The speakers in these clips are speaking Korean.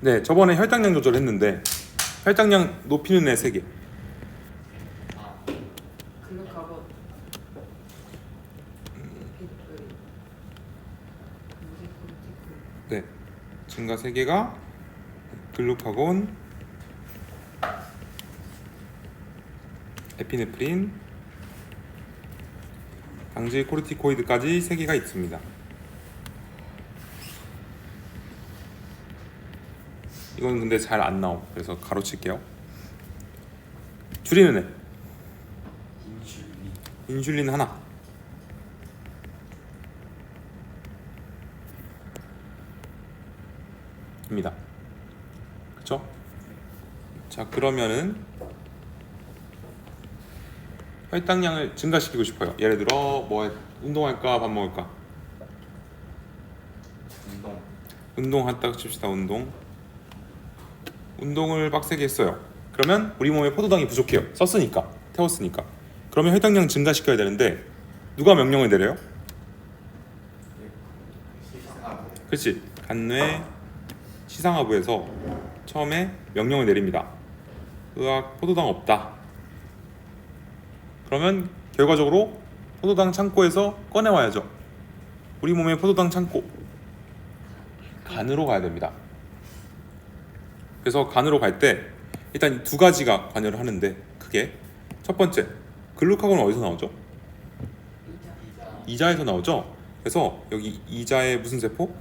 네, 저번에 혈당량 조절했는데 혈당량 높이는 애 3개. 글루카곤 네, 증가 3개가 글루카곤, 에피네프린, 당질 코르티코이드까지 3개가 있습니다. 이건 근데 잘 안 나옴. 그래서 가로칠게요. 줄이는 애 인슐린 하나. 입니다. 그쵸? 자, 그러면은 혈당량을 증가시키고 싶어요. 예를 들어 뭐 운동할까 밥 먹을까? 운동한다 칩시다. 운동을 빡세게 했어요. 그러면 우리 몸에 포도당이 부족해요. 썼으니까, 태웠으니까. 그러면 혈당량 증가시켜야 되는데 누가 명령을 내려요? 그렇지. 간뇌 시상하부에서 처음에 명령을 내립니다. 으악, 포도당 없다. 그러면 결과적으로 포도당 창고에서 꺼내와야죠. 우리 몸의 포도당 창고, 간으로 가야 됩니다. 그래서 간으로 갈 때 일단 2가지가 관여를 하는데, 크게 첫 번째, 글루카곤은 어디서 나오죠? 이자에서 나오죠. 그래서 여기 이자의 무슨 세포?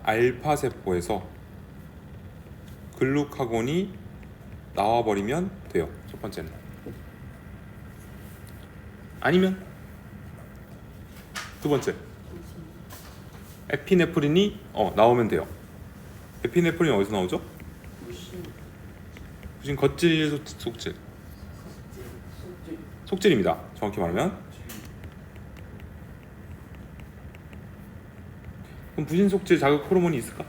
알파 세포에서 글루카곤이 나와버리면 돼요. 첫 번째는. 아니면 두 번째, 에피네프린이 나오면 돼요. 에피네프린 어디서 나오죠? 부신 겉질 속질. 속질입니다. 정확히 말하면. 그럼 부신 속질 자극 호르몬이 있을까?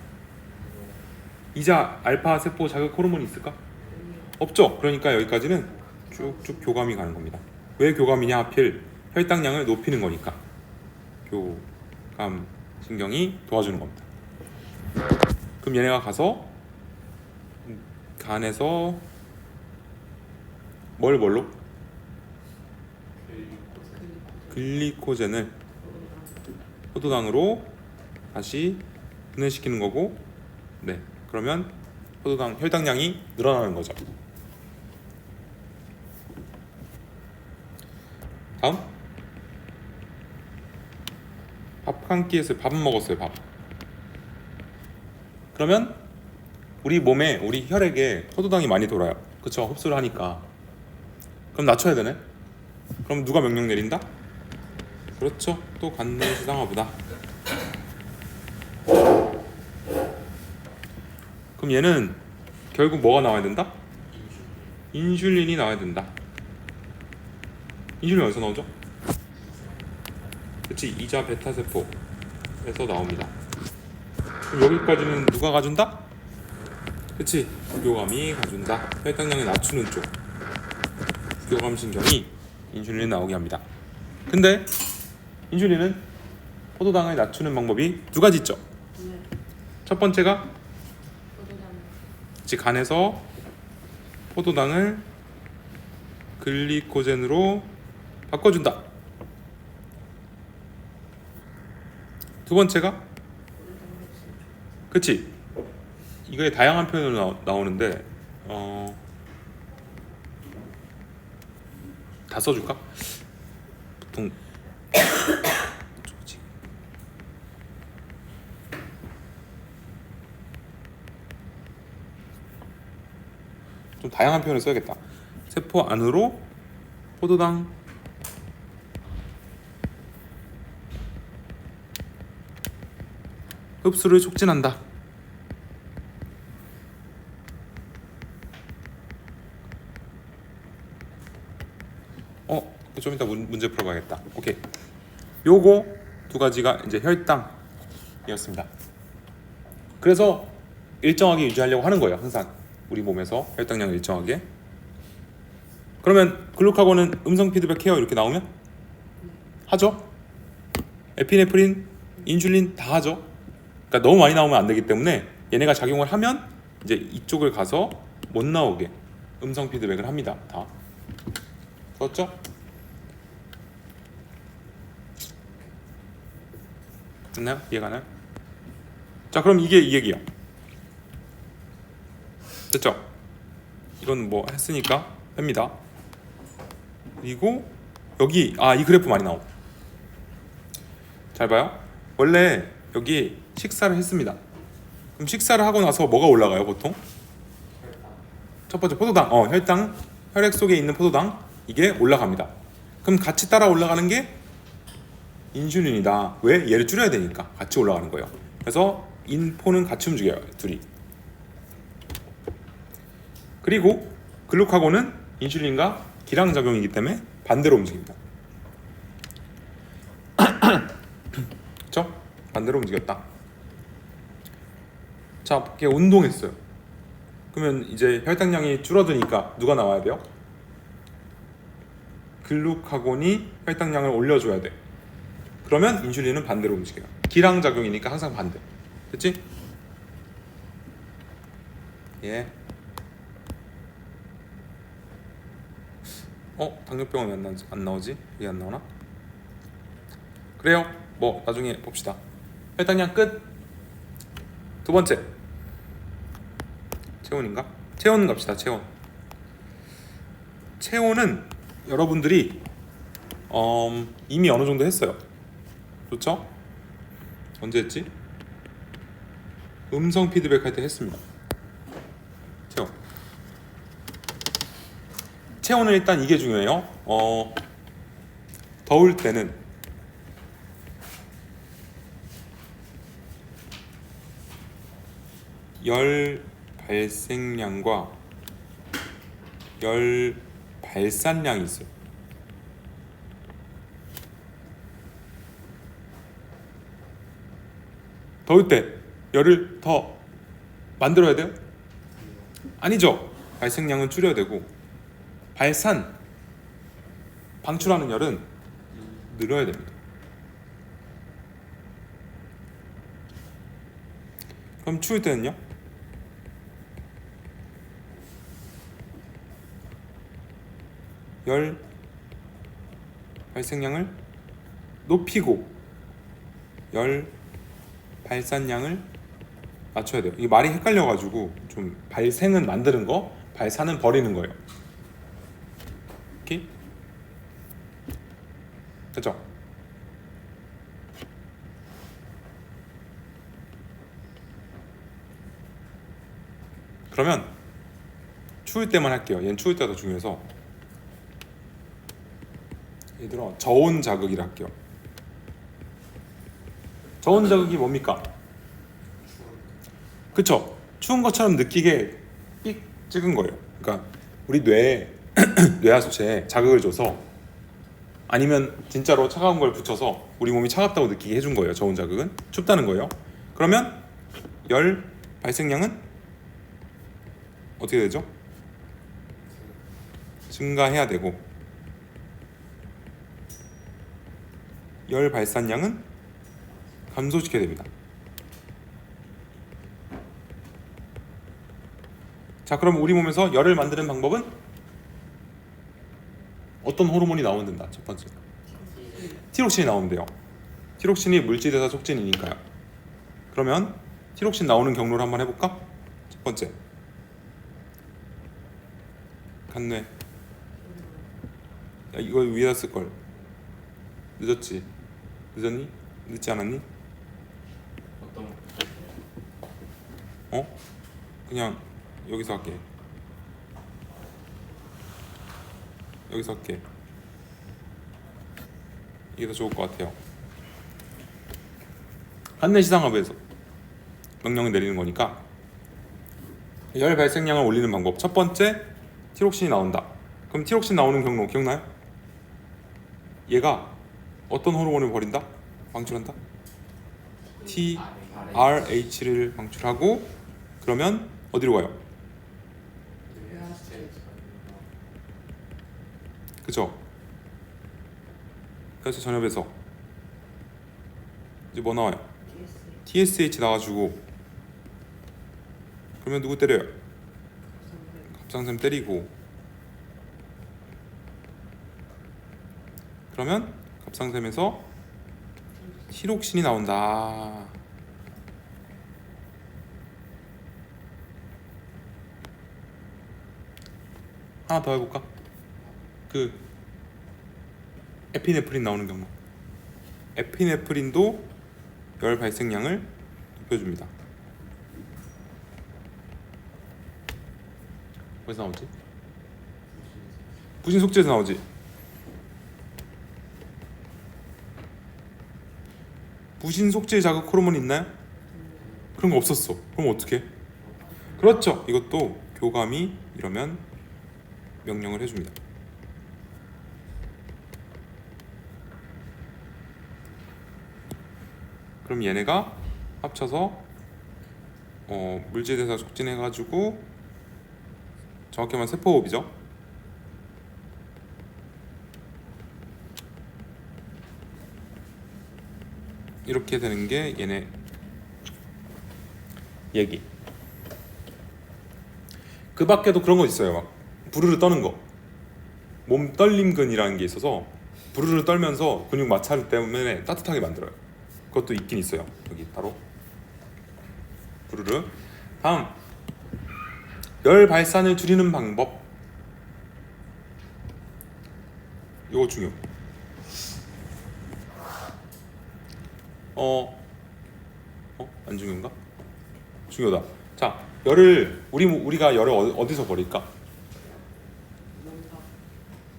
이자 알파 세포 자극 호르몬이 있을까? 없죠. 그러니까 여기까지는 쭉쭉 교감이 가는 겁니다. 왜 교감이냐? 하필 혈당량을 높이는 거니까 교감 신경이 도와주는 겁니다. 그럼 얘네가 가서 간에서 뭘로? 글리코젠을 포도당으로 다시 분해시키는 거고, 네, 그러면 포도당 혈당량이 늘어나는 거죠. 다음, 밥 한 끼 했어요. 밥은 먹었어요. 밥. 그러면 우리 몸에, 우리 혈액에 포도당이 많이 돌아요. 그쵸? 흡수를 하니까. 그럼 낮춰야 되네. 그럼 누가 명령 내린다? 그렇죠. 또 간뇌 시상하부다. 그럼 얘는 결국 뭐가 나와야 된다? 인슐린이 나와야 된다. 인슐린 어디서 나오죠? 그치, 이자 베타 세포에서 나옵니다. 그럼 여기까지는 누가 가준다? 그치, 부교감이 가준다. 혈당량을 낮추는 쪽, 부교감 신경이 인슐린이 나오게 합니다. 근데 인슐린은 포도당을 낮추는 방법이 2가지 있죠. 첫 번째가 그치, 간에서 포도당을 글리코젠으로 바꿔준다. 두 번째가, 그치, 이거에 다양한 표현으로 나오는데 다 써줄까? 보통 좀 다양한 표현을 써야겠다. 세포 안으로 포도당 흡수를 촉진한다. 좀 이따 문제 풀어봐야겠다. 오케이. 요거 2가지가 이제 혈당이었습니다. 그래서 일정하게 유지하려고 하는 거예요. 항상 우리 몸에서 혈당량을 일정하게. 그러면 글루카곤은 음성 피드백 케어 이렇게 나오면 하죠. 에피네프린, 인슐린 다 하죠. 그러니까 너무 많이 나오면 안 되기 때문에 얘네가 작용을 하면 이제 이쪽을 가서 못 나오게 음성 피드백을 합니다. 다 그렇죠? 됐나요? 이해가 나요? 자, 그럼 이게 이 얘기야. 됐죠? 이건 뭐 했으니까 뺍니다. 그리고 여기 이 그래프 많이 나오. 잘 봐요. 원래 여기 식사를 했습니다. 그럼 식사를 하고 나서 뭐가 올라가요 보통? 첫 번째 포도당, 혈당, 혈액 속에 있는 포도당 이게 올라갑니다. 그럼 같이 따라 올라가는 게 인슐린이다. 왜? 얘를 줄여야 되니까 같이 올라가는 거예요. 그래서 인포는 같이 움직여요, 둘이. 그리고 글루카곤은 인슐린과 기량작용이기 때문에 반대로 움직입니다. 그렇죠? 반대로 움직였다. 자, 이렇게 운동했어요. 그러면 이제 혈당량이 줄어드니까 누가 나와야 돼요? 글루카곤이 혈당량을 올려줘야 돼. 그러면 인슐린은 반대로 움직여요. 기량작용이니까 항상 반대. 됐지? 예. 당뇨병은 왜 안 나오지? 왜 안 나오나? 그래요. 뭐 나중에 봅시다. 혈당량 끝. 두 번째. 체온인가? 체온 갑시다. 체온. 체온은 여러분들이 이미 어느 정도 했어요. 좋죠? 언제 했지? 음성 피드백 할 때 했습니다. 체온. 체온은 일단 이게 중요해요. 더울 때는 열 발생량과 열 발산량이 있어요. 더울 때 열을 더 만들어야 돼요? 아니죠. 발생량은 줄여야 되고 발산, 방출하는 열은 늘어야 됩니다. 그럼 추울 때는요? 열 발생량을 높이고 열 발산량을 맞춰야 돼요. 이게 말이 헷갈려가지고 좀 발생은 만드는 거, 발산은 버리는 거예요. 오케이? 됐죠? 그러면 추울 때만 할게요. 얘는 추울 때가 더 중요해서 얘들아 저온 자극이라 할게요. 저온 자극이 뭡니까? 그쵸? 추운 것처럼 느끼게 삑 찍은 거예요. 그러니까 우리 뇌에 뇌하수체에 자극을 줘서 아니면 진짜로 차가운 걸 붙여서 우리 몸이 차갑다고 느끼게 해준 거예요. 저온 자극은 춥다는 거예요. 그러면 열 발생량은 어떻게 되죠? 증가해야 되고 열 발산량은 감소시켜야 됩니다. 자, 그럼 우리 몸에서 열을 만드는 방법은 어떤 호르몬이 나오면 된다. 첫 번째 티록신이 나오면 돼요. 티록신이 물질대사 촉진이니까요. 그러면 티록신 나오는 경로를 한번 해볼까? 첫 번째 간뇌. 야, 이거 위에다 쓸걸. 늦었지? 늦었니? 늦지 않았니? 그냥 여기서 할게. 여기서 할게. 이게 더 좋을 것 같아요. 간뇌시상하부에서 명령을 내리는 거니까 열 발생량을 올리는 방법. 첫 번째 티록신이 나온다. 그럼 티록신 나오는 경로 기억나요? 얘가 어떤 호르몬을 버린다? 방출한다? TRH를 방출하고 그러면 어디로 가요? 그죠? 그래서 전엽에서 이제 뭐 나와요? TSH 나와주고 그러면 누구 때려요? 갑상샘 때리고, 그러면 갑상샘에서 티록신이 나온다. 하나 더 해볼까? 그 에피네프린 나오는 경우, 에피네프린도 열 발생량을 높여줍니다. 어디서 나오지? 부신 속죄에서 나오지. 부신 속죄 자극 호르몬 있나요? 그런 거 없었어. 그럼 어떻게? 그렇죠. 이것도 교감이 이러면 명령을 해줍니다. 그럼 얘네가 합쳐서 물질대사 촉진해가지고 정확히 말하면 세포호흡이죠. 이렇게 되는 게 얘네 얘기. 그 밖에도 그런 거 있어요. 막 부르르 떠는 거, 몸 떨림근이라는 게 있어서 부르르 떨면서 근육 마찰 때문에 따뜻하게 만들어요. 그것도 있긴 있어요. 여기 바로 부르르. 다음, 열 발산을 줄이는 방법. 이거 중요. 안 중요한가? 중요하다. 자, 열을 우리가 열을 어디서 버릴까?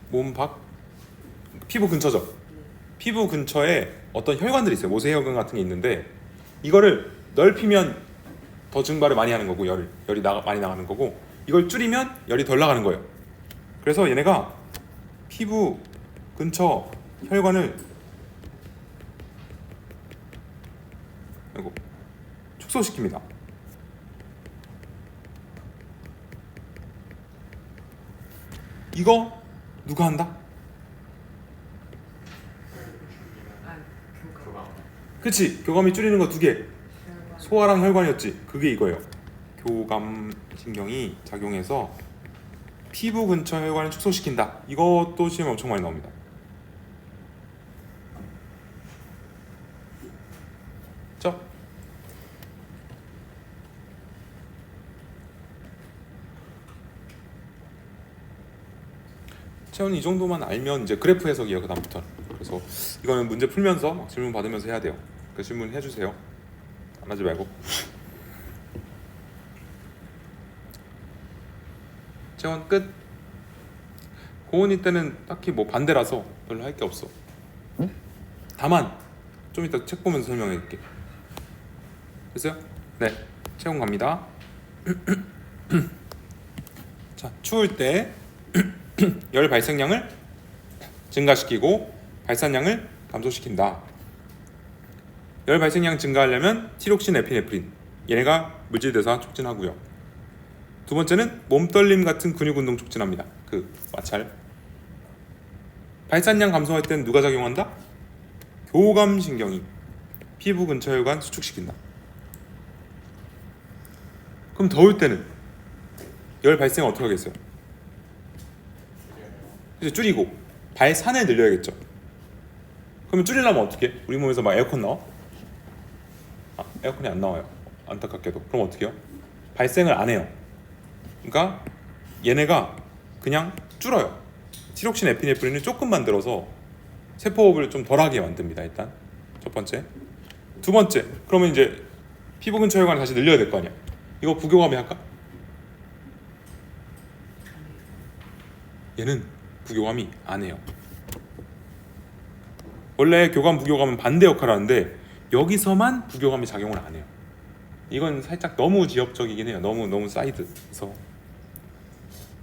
몸 밖? 피부 근처죠. 피부 근처에 어떤 혈관들이 있어요. 모세혈관 같은 게 있는데 이거를 넓히면 더 증발을 많이 하는 거고 열이 많이 나가는 거고, 이걸 줄이면 열이 덜 나가는 거예요. 그래서 얘네가 피부 근처 혈관을 축소시킵니다. 이거 누가 한다? 그치, 교감이 줄이는 거 두 개. 소화랑 혈관이었지. 그게 이거예요. 교감 신경이 작용해서 피부 근처 혈관을 축소시킨다. 이것도 시험에 엄청 많이 나옵니다. 자, 채원이 이 정도만 알면 이제 그래프 해석이에요. 그 다음부터. 그래서 이거는 문제 풀면서 막 질문 받으면서 해야 돼요. 그 질문 해주세요. 안 하지 말고. 채원 끝. 고은이 때는 딱히 뭐 반대라서 별로 할 게 없어. 응? 다만 좀 이따 책 보면서 설명해 줄게. 됐어요? 네, 채원 갑니다. 자, 추울 때 열 발생량을 증가시키고 발산량을 감소시킨다. 열 발생량 증가하려면 티록신, 에피네프린, 얘네가 물질대사 촉진하고요. 두 번째는 몸떨림 같은 근육 운동 촉진합니다. 그 마찰. 발산량 감소할 때는 누가 작용한다? 교감신경이 피부 근처 혈관 수축시킨다. 그럼 더울 때는 열 발생 어떻게 하겠어요? 이제 줄이고 발산을 늘려야겠죠. 그러면 줄이려면 어떻게? 우리 몸에서 막 에어컨 나와? 에어컨이 안 나와요. 안타깝게도. 그럼 어떻게 해요? 발생을 안 해요. 그러니까 얘네가 그냥 줄어요. 티록신, 에피네프린을 조금 만들어서 세포호흡을 좀 덜하게 만듭니다. 일단 첫 번째. 두 번째, 그러면 이제 피부 근처 혈관을 다시 늘려야 될 거 아니야. 이거 부교감이 할까? 얘는 부교감이 안 해요. 원래 교감, 부교감은 반대 역할을 하는데 여기서만 부교감이 작용을 안 해요. 이건 살짝 너무 지엽적이긴 해요. 너무 사이드에서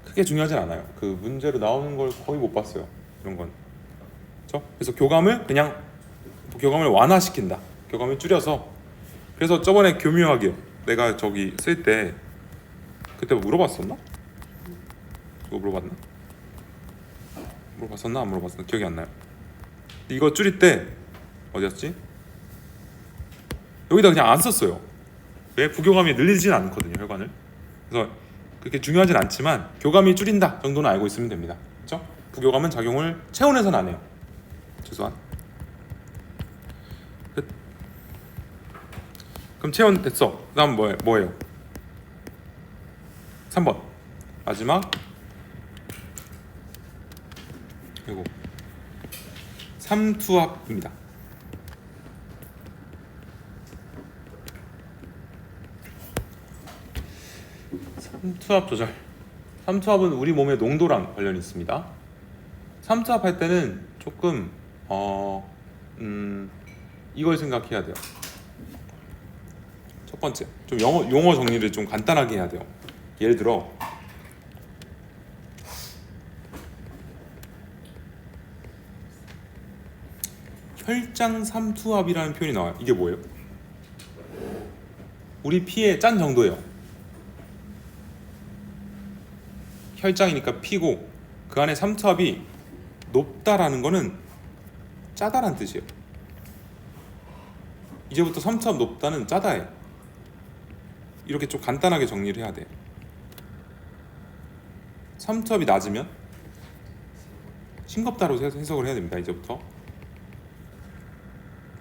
크게 중요하진 않아요. 그 문제로 나오는 걸 거의 못 봤어요. 이런 건. 그렇죠? 그래서 교감을 완화시킨다. 교감을 줄여서. 그래서 저번에 교묘하게 내가 저기 쓸 때 그때 물어봤었나? 이거 물어봤나? 물어봤었나? 안 물어봤었나? 기억이 안 나요. 이거 줄일 때 어디였지? 여기다 그냥 안 썼어요. 왜? 부교감이 늘리진 않거든요, 혈관을. 그래서 그렇게 중요하진 않지만 교감이 줄인다 정도는 알고 있으면 됩니다. 그렇죠? 부교감은 작용을 체온에서는 안 해요. 최소한. 끝. 그럼 체온 됐어. 그다음 뭐예요? 3번 마지막 그리고 삼투압입니다. 삼투압 조절. 삼투압은 우리 몸의 농도랑 관련이 있습니다. 삼투압 할 때는 조금 이걸 생각해야 돼요. 첫 번째, 좀 용어 정리를 좀 간단하게 해야 돼요. 예를 들어 혈장 삼투압이라는 표현이 나와요. 이게 뭐예요? 우리 피의 짠 정도예요. 혈장이니까 피고 그 안에 삼투압이 높다라는 거는 짜다라는 뜻이에요. 이제부터 삼투압 높다는 짜다예요. 이렇게 좀 간단하게 정리를 해야 돼요. 삼투압이 낮으면 싱겁다로 해석을 해야 됩니다. 이제부터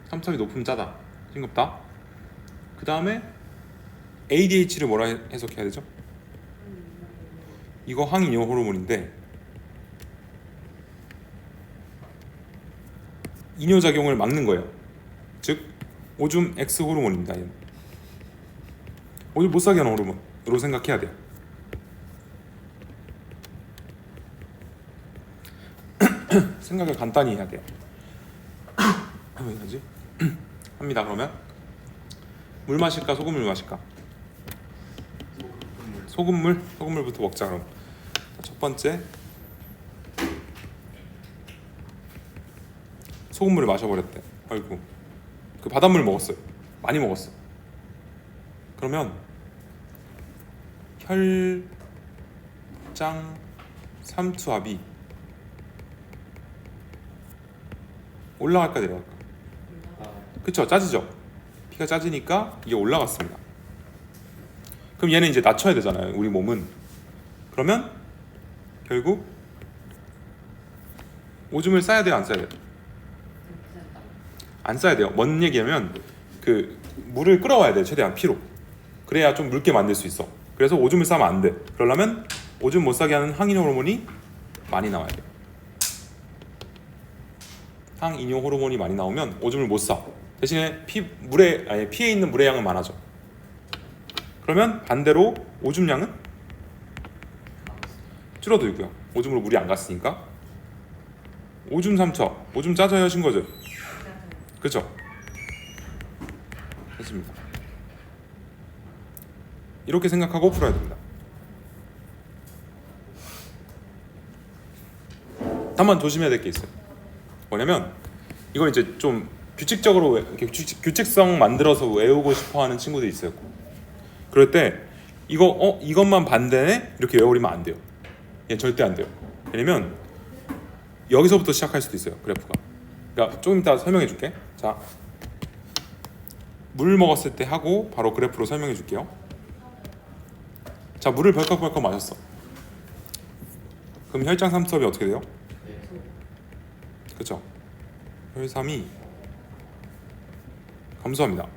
삼투압이 높으면 짜다, 싱겁다. 그 다음에 ADH를 뭐라 해석해야 되죠? 이거 항이뇨 호르몬인데 이뇨작용을 막는 거예요. 즉 오줌 X 호르몬입니다. 얘는. 오줌 못싸게 하는 호르몬으로 생각해야 돼요. 생각을 간단히 해야 돼요. 왜 이러지? 합니다. 그러면 물 마실까 소금물 마실까? 소금물부터 먹자. 그럼 첫 번째 소금물을 마셔버렸대. 아이고, 그 바닷물 먹었어요. 많이 먹었어. 그러면 혈장 삼투압이 올라갈까 내려갈까? 그쵸, 짜지죠. 피가 짜지니까 이게 올라갔습니다. 그럼 얘는 이제 낮춰야 되잖아요. 우리 몸은. 그러면 결국 오줌을 싸야 돼요, 안 싸야 돼요? 안 싸야 돼요. 뭔 얘기냐면 그 물을 끓여와야 돼요. 최대한 피로. 그래야 좀 묽게 만들 수 있어. 그래서 오줌을 싸면 안 돼. 그러려면 오줌 못 싸게 하는 항이뇨 호르몬이 많이 나와야 돼요. 항이뇨 호르몬이 많이 나오면 오줌을 못 싸. 대신에 피에 있는 물의 양은 많아져. 그러면 반대로 오줌량은 줄어들고요. 오줌으로 물이 안 갔으니까. 오줌 삼투압, 오줌 짜져요, 신 거죠? 그렇죠? 됐습니다. 이렇게 생각하고 풀어야 됩니다. 다만 조심해야 될 게 있어요. 뭐냐면 이걸 이제 좀 규칙적으로 이렇게 규칙성 만들어서 외우고 싶어하는 친구들이 있어요. 그럴 때 이것만 반대네 이렇게 외우면 안 돼요. 예, 절대 안 돼요. 왜냐면 여기서부터 시작할 수도 있어요. 그래프가. 그러니까 조금 이따 설명해 줄게. 자, 물 먹었을 때 하고 바로 그래프로 설명해 줄게요. 자, 물을 벌컥벌컥 마셨어. 그럼 혈장 삼투압이 어떻게 돼요? 그렇죠? 혈삼이 감소합니다.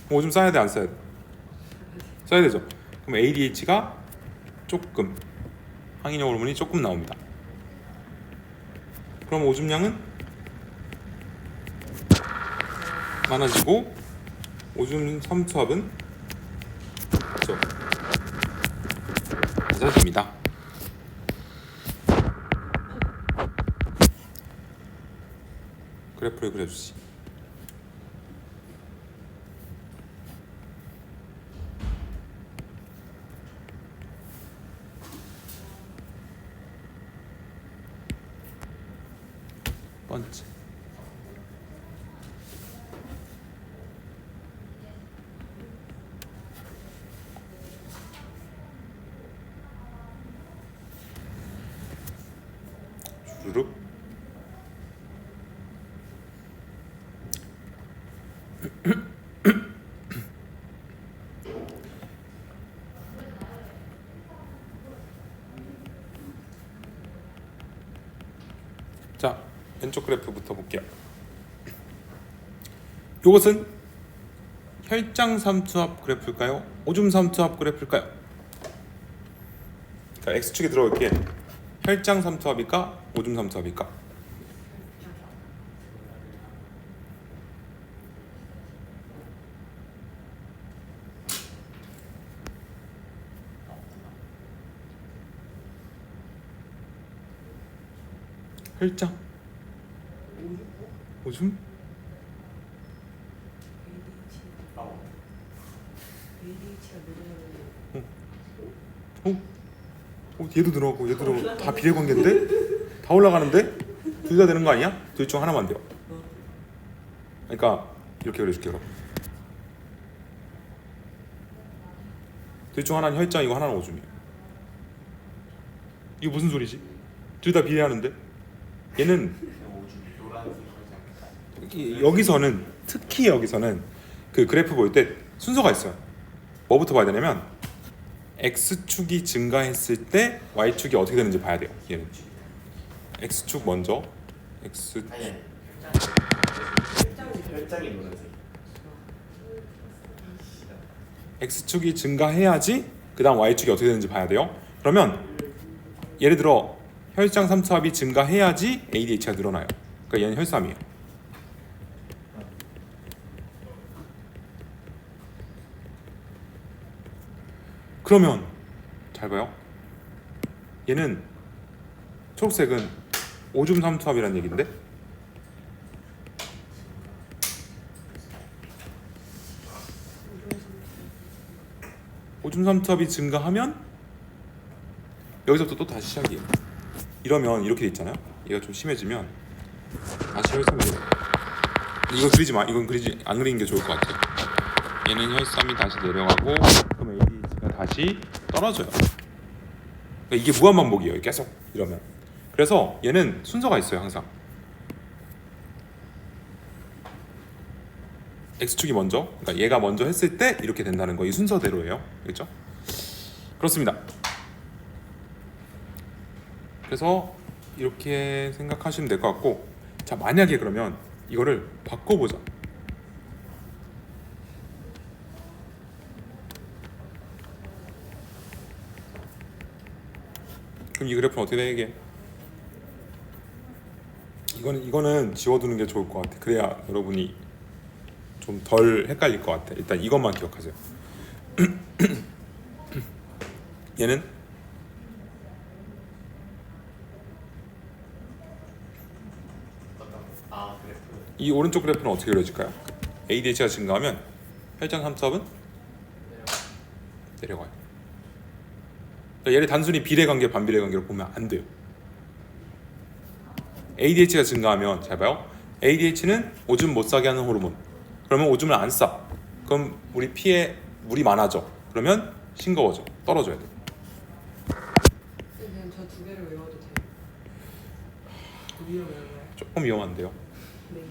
오줌 싸야 돼, 안 싸야 돼? 싸야 되죠. 그럼 ADH가 조금, 항이뇨 호르몬이 조금 나옵니다. 그럼 오줌량은 많아지고 오줌 삼투압은 그렇죠? 낮아집니다. 그래프를 그려주지. 번째 주르륵 자, 왼쪽 그래프부터 볼게요. 이것은 혈장 삼투압 그래프일까요? 오줌 삼투압 그래프일까요? 그러니까 X축에 들어올게. 혈장 삼투압일까? 오줌 삼투압일까? 혈장? 오줌? 얘도 들어가고 얘도 들어가고 다 비례관계인데? 다 올라가는데? 둘 다 되는 거 아니야? 둘 중 하나만 돼요. 그러니까 이렇게 그려줄게요. 그럼 둘 중 하나는 혈장이고 하나는 오줌이에요. 이거 무슨 소리지? 둘 다 비례하는데? 얘는 여기서는 특히 여기서는 그 그래프 볼 때 순서가 있어요. 뭐부터 봐야 되냐면 X축이 증가했을 때 Y축이 어떻게 되는지 봐야 돼요. 얘는 X축 먼저 혈장이 노란색. X축이 증가해야지 그 다음 Y축이 어떻게 되는지 봐야 돼요. 그러면 예를 들어 혈장 삼투압이 증가해야지 ADH가 늘어나요. 그러니까 얘는 혈삼이에요. 그러면 잘 봐요. 얘는 초록색은 오줌 삼투압이라는 얘기인데 오줌 삼투압이 증가하면 여기서부터 또 다시 시작이에요. 이러면 이렇게 돼 있잖아요. 얘가 좀 심해지면 다시 혈삼이 돼요. 이거 그리지 마. 이건 그리지 안 그리는 게 좋을 것 같아요. 얘는 혈삼이 다시 내려가고 그럼 ADH가 다시 떨어져요. 그러니까 이게 무한반복이에요. 계속 이러면. 그래서 얘는 순서가 있어요. 항상 X축이 먼저, 그러니까 얘가 먼저 했을 때 이렇게 된다는 거, 이 순서대로예요. 그렇죠? 그렇습니다. 그래서 이렇게 생각하시면 될 것 같고, 자, 만약에 그러면 이거를 바꿔보자. 그럼 이 그래프는 어떻게 되게? 이거는 지워두는 게 좋을 것 같아. 그래야 여러분이 좀 덜 헷갈릴 것 같아. 일단 이것만 기억하세요. 얘는 그래프. 이 오른쪽 그래프는 어떻게 그려질까요? ADH가 증가하면 혈장 삼투압은 내려가요. 그러니까 얘를 단순히 비례관계 반비례관계로 보면 안 돼요. ADH가 증가하면 잘 봐요. ADH는 오줌 못 싸게 하는 호르몬. 그러면 오줌을 안 싸. 그럼 우리 피에 물이 많아져. 그러면 싱거워져. 떨어져야 돼. 그냥 저 두 개를 외워도 돼요? 위험해요. 조금 위험한데요. 네.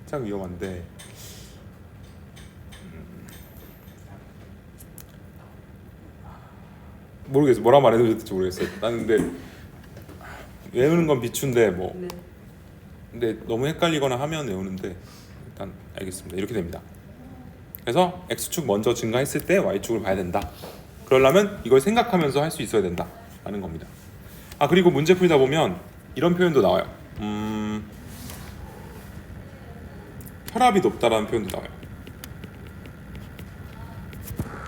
살짝 위험한데 모르겠어. 뭐라 말해야 될지 모르겠어요. 나는 근데 외우는 건 비추인데 뭐 네. 근데 너무 헷갈리거나 하면 외우는데 일단 알겠습니다. 이렇게 됩니다. 그래서 X축 먼저 증가했을 때 Y축을 봐야 된다. 그러려면 이걸 생각하면서 할 수 있어야 된다 라는 겁니다. 아, 그리고 문제 풀다 보면 이런 표현도 나와요. 혈압이 높다라는 표현도 나와요.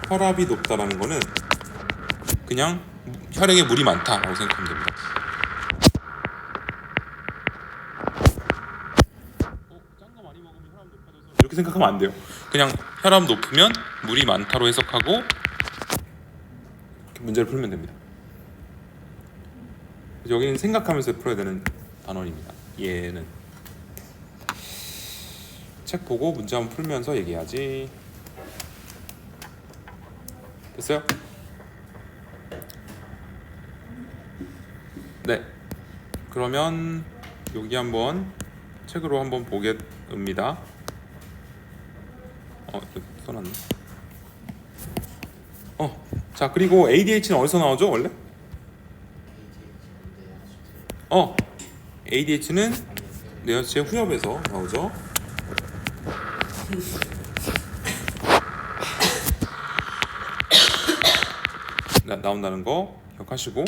혈압이 높다라는 거는 그냥 혈액에 물이 많다라고 생각하면 됩니다. 짠 거 많이 먹으면 혈압 높아져서 이렇게 생각하면 안 돼요. 그냥 혈압 높으면 물이 많다로 해석하고 이렇게 문제를 풀면 됩니다. 여기는 생각하면서 풀어야 되는 단원입니다. 얘는 책 보고 문제 한번 풀면서 얘기해야지. 됐어요? 네. 그러면 여기 한번 책으로 한번 보겠습니다. 써놨네. 자, 그리고 ADH는 어디서 나오죠 원래? ADH는 뇌하수체 후엽에서 나오죠. 나온다는 거 기억하시고,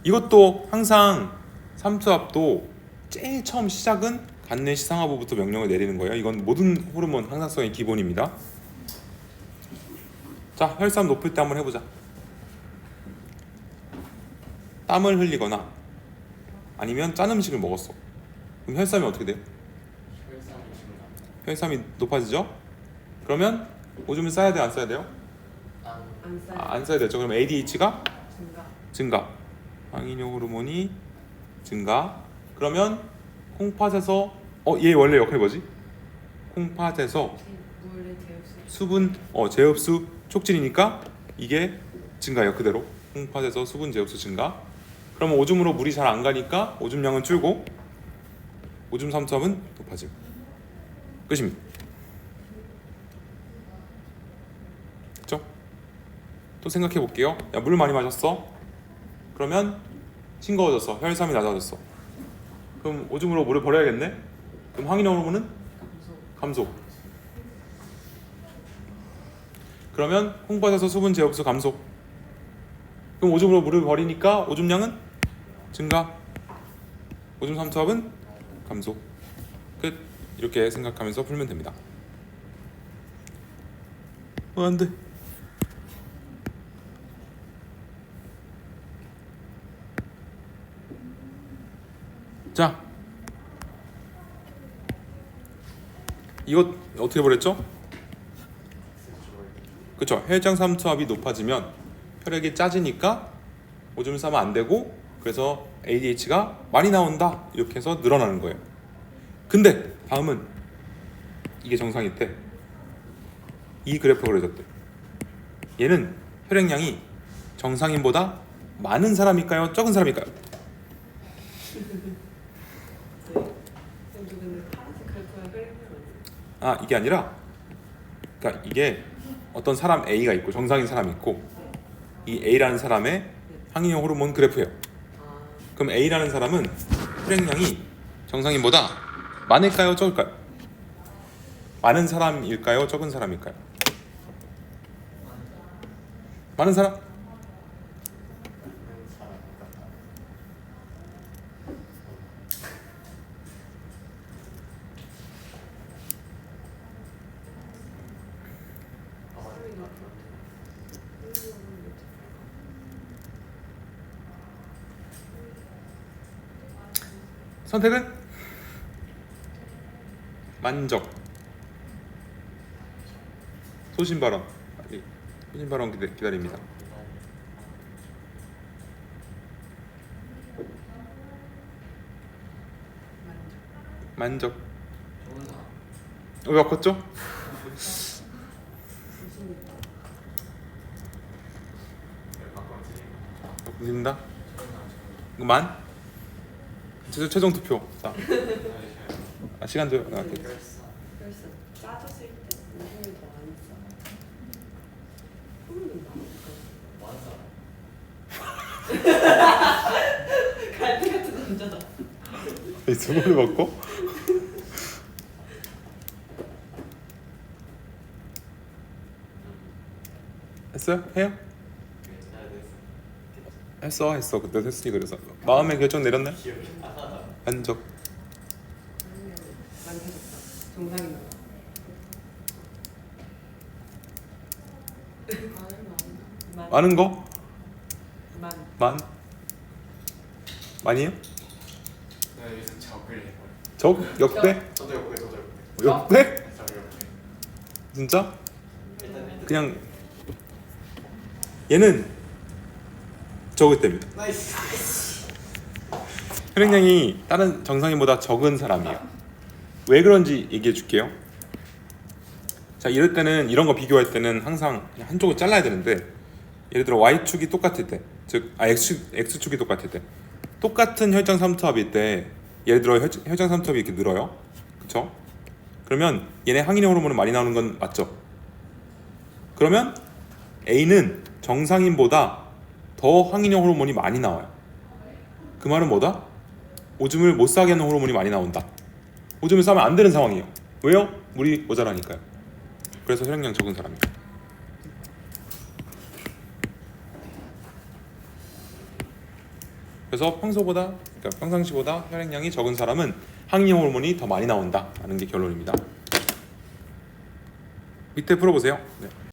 이것도 항상 삼투압도 제일 처음 시작은 간내 시상하부부터 명령을 내리는 거예요. 이건 모든 호르몬 항상성의 기본입니다. 자, 혈삼 높을 때 한번 해보자. 땀을 흘리거나 아니면 짠 음식을 먹었어. 그럼 혈삼이 어떻게 돼요? 혈삼이 높아지죠? 그러면 오줌을 싸야 돼요? 안 싸야 돼요? 안 써요. 안 싸야 되죠. 그럼 ADH가 증가. 증가, 항이뇨 호르몬이 증가. 그러면 콩팥에서 얘 원래 역할이 뭐지? 콩팥에서 물의 제흡수. 수분 재흡수 촉진이니까 이게 증가해요. 그대로 콩팥에서 수분 재흡수 증가. 그러면 오줌으로 물이 잘 안 가니까 오줌량은 줄고 오줌 삼투압은 높아짐. 끝입니다. 그렇죠? 또 생각해 볼게요. 야, 물 많이 마셨어? 그러면 싱거워졌어. 혈삼이 낮아졌어. 그럼 오줌으로 물을 버려야겠네? 그럼 항이뇨 호르몬은 감소. 그러면 콩팥에서 수분 재흡수 감소. 그럼 오줌으로 물을 버리니까 오줌량은 증가. 오줌 삼투압은 감소. 끝. 이렇게 생각하면서 풀면 됩니다. 안 돼. 자, 이것 어떻게 버렸죠? 그쵸? 혈장 삼투압이 높아지면 혈액이 짜지니까 오줌을 싸면 안 되고, 그래서 ADH가 많이 나온다 이렇게 해서 늘어나는 거예요. 근데 다음은 이게 정상일 때 이 그래프가 그려졌대. 얘는 혈액량이 정상인보다 많은 사람일까요? 적은 사람일까요? 근데 파란색 그래프가 혈액量. 이게 아니라, 그러니까 이게 어떤 사람 A가 있고 정상인 사람이 있고, 이 A라는 사람의 항이뇨 호르몬 그래프예요. 그럼 A라는 사람은 혈액량이 정상인보다 많을까요? 적을까요? 많은 사람일까요? 적은 사람일까요? 많은 사람? 선택은? 만적. 소신 발언. 소신 발언 기다립니다. 만적. 왜 바꿨죠? 바꾼다. 만? 최종 투표. 자, 시간 좀 나갈게요. 그래서 짜졌을 때 오줌이 더 많이 싸. 소문이 나니까. 갈대 같은 남자다. 이 수건을 바꿔? 했어요? 해요? 했어. 그때 했으니 그래서 마음의 결정 내렸나요? 만적. 만져졌다. 정상인 거. 많은 거? 만. 많이요? 여기서 적을 해버려. 적? 역대? 저도 역대. 역대? 저도 역대. 진짜? 일단 그냥 얘는 적을 때입니다. 나이스. 혈액량이 다른 정상인보다 적은 사람이에요. 왜 그런지 얘기해 줄게요. 자, 이럴 때는 이런 거 비교할 때는 항상 그냥 한쪽을 잘라야 되는데, 예를 들어 Y축이 똑같을 때, 즉 X축이 똑같을 때, 똑같은 혈장 삼투압일 때, 예를 들어 혈장 삼투압이 이렇게 늘어요. 그쵸? 그러면 얘네 항이뇨 호르몬이 많이 나오는 건 맞죠? 그러면 A는 정상인보다 더 항이뇨 호르몬이 많이 나와요. 그 말은 뭐다? 오줌을 못 싸게 하는 호르몬이 많이 나온다. 오줌을 싸면 안 되는 상황이에요. 왜요? 물이 모자라니까요. 그래서 혈액량 적은 사람이에요. 그래서 그러니까 평상시보다 혈액량이 적은 사람은 항이형 호르몬이 더 많이 나온다라는 게 결론입니다. 밑에 풀어보세요. 네.